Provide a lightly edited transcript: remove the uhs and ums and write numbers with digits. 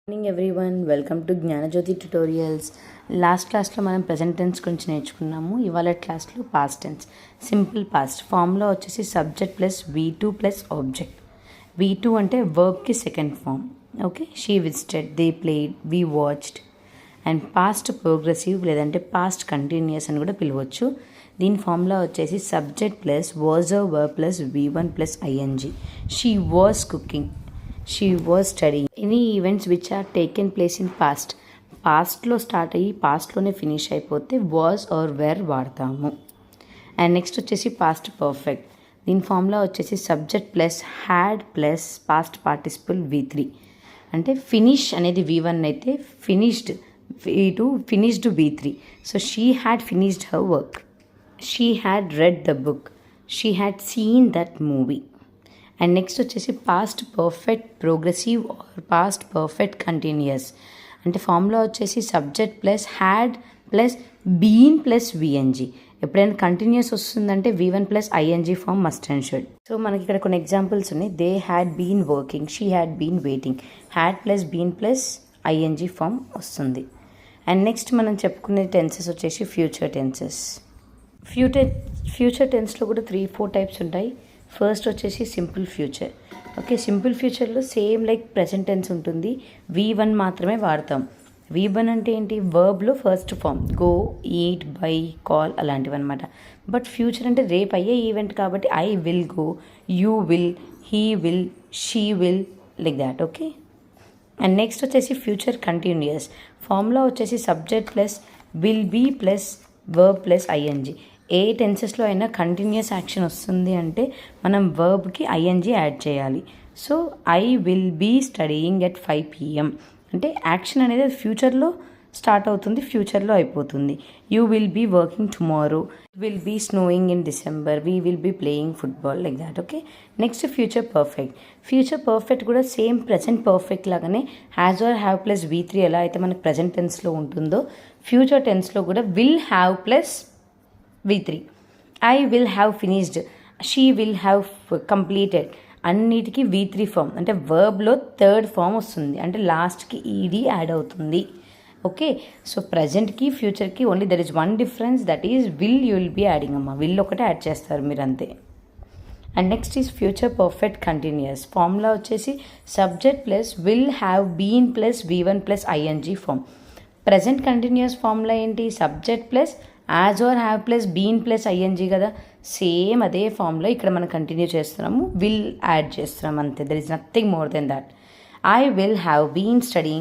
Morning everyone, welcome to Gnanajyothi tutorials. Last క్లాస్లో మనం present tense గురించి నేర్చుకున్నాము. ఇవాళ క్లాస్లో పాస్ట్ టెన్స్, సింపుల్ పాస్ట్ ఫామ్లో వచ్చేసి subject plus V2 plus object. V2 అంటే వర్బ్కి second form. Okay, she visited, they played, we watched. And past progressive లేదంటే పాస్ట్ కంటిన్యూస్ అని కూడా పిలవచ్చు. దీని ఫామ్లో వచ్చేసి subject plus was verb plus V1 plus ING. She was cooking, she was studying. Any events which are taken place in past, పాస్ట్లో start అయ్యి పాస్ట్లోనే ఫినిష్ అయిపోతే వాజ్ ఆర్ వేర్ వాడతాము. అండ్ నెక్స్ట్ వచ్చేసి పాస్ట్ పర్ఫెక్ట్. దీని ఫామ్లో వచ్చేసి subject plus had plus past participle V3. అంటే ఫినిష్ అనేది V1 అయితే finished V2, finished V3. So she had finished her work, she had read the book, she had seen that movie. And next వచ్చేసి past perfect progressive or past perfect continuous. అంటే ఫామ్లో వచ్చేసి subject plus had plus been plus VNG. ఎప్పుడైనా continuous వస్తుందంటే V1 plus ING form must and should. So మనకి ఇక్కడ కొన్ని examples ఉన్నాయి. They had been working, she had been waiting. Had plus been plus ING form వస్తుంది. And next మనం చెప్పుకునే tenses వచ్చేసి ఫ్యూచర్ టెన్సెస్. ఫ్యూచర్ టెన్స్లో కూడా 3-4 టైప్స్ ఉంటాయి. ఫస్ట్ వచ్చేసి సింపుల్ ఫ్యూచర్. ఓకే, సింపుల్ ఫ్యూచర్లో సేమ్ లైక్ ప్రెజెంట్ టెన్స్ ఉంటుంది. V1 మాత్రమే వాడతాం. V1 అంటే ఏంటి, వర్బ్లో first form, go, eat, buy, call అలాంటివి అనమాట. బట్ ఫ్యూచర్ అంటే రేపు అయ్యే ఈవెంట్ కాబట్టి I will go, you will, he will, she will, like that. Okay. And next వచ్చేసి ఫ్యూచర్ కంటిన్యూస్. ఫామ్లో వచ్చేసి subject plus will be plus verb plus ING. ఏ టెన్సెస్లో అయినా కంటిన్యూస్ యాక్షన్ వస్తుంది అంటే మనం వర్బ్కి ING యాడ్ చేయాలి. So I will be studying at 5 PM అంటే యాక్షన్ అనేది ఫ్యూచర్లో స్టార్ట్ అవుతుంది, ఫ్యూచర్లో అయిపోతుంది. You will be working tomorrow, will be snowing in December, we will be playing football, like that. Okay. Next future perfect. Future perfect కూడా same present perfect లాగానే has or have plus V3 ఎలా అయితే మనకు present టెన్స్లో ఉంటుందో future టెన్స్లో కూడా will have plus V3. I will have finished, she will have completed. అన్నిటికీ V3 form అంటే వర్బ్లో third form వస్తుంది, అంటే లాస్ట్కి ED యాడ్ అవుతుంది. ఓకే. సో ప్రజెంట్కి ఫ్యూచర్కి only there is one difference, that is will you will be adding అమ్మ, will ఒకటే యాడ్ చేస్తారు మీరు అంతే. And next is future perfect continuous. ఫామ్లో వచ్చేసి subject plus will have been plus V1 plus ING form. Present continuous ఫామ్లో ఏంటి, subject plus has or have plus been plus ING కదా. సేమ్ అదే ఫామ్లో ఇక్కడ మనం కంటిన్యూ చేస్తున్నాము, విల్ యాడ్ చేస్తున్నాం అంతే. There is nothing more than that. I will have been studying